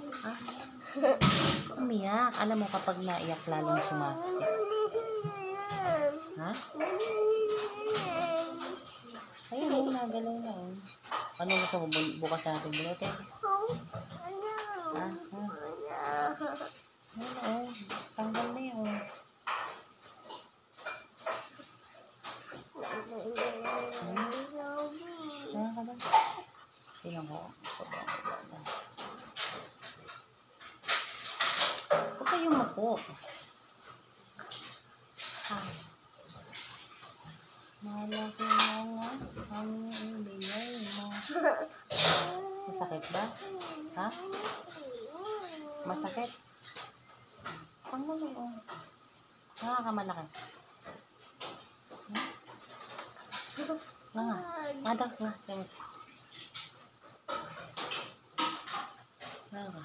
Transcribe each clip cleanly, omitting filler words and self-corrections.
Ha? Umiyak. Alam mo kapag naiyak lalong sumasakit. Ha? Ayun mo, nagalaw na oh. Ano gusto mo? Bukas natin bunutin? Ha? Ayun oh. Tanggal na yun. Kaya ka ba? Tingnan ko. Sobrang wala. Huwag kayong mapo. Ha? Malaki na nga ang ibigay mo. Masakit ba? Ha? Masakit? Tanggal na yun. Nakakamalaki. Nga. Nga. Nga.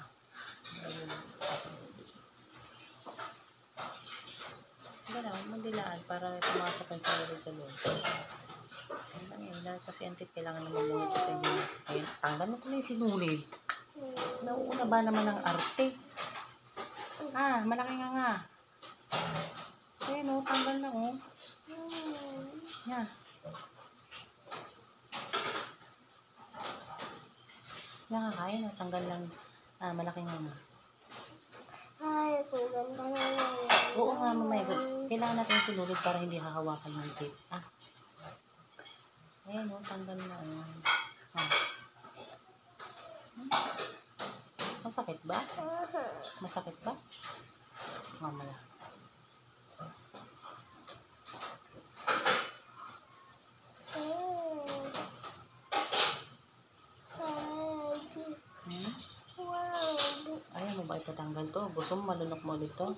Gano'n, magdilaan para pumasok yung sarili sa loob. Kasi ang tip, kailangan naman muna ito sa inyo. Ayun, tanggal mo ito na yung sinulid. Nauuna ba naman ang arte? Ah, malaki nga. Ayun o, tanggal na o. Yan. Nakakain o, tanggal lang. Ah, malaki nga. Ay, ganda na lang. Oo nga, mamaya. Kailangan natin sinulid para hindi hahawakan ng tip. Ah. Ayan o, tanggal na o. Ah. Masakit ba? Masakit ba? Mamaya. Ayaw mo ba itatanggal to? Gusto mo malunok mo ulit to?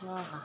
Nga ka.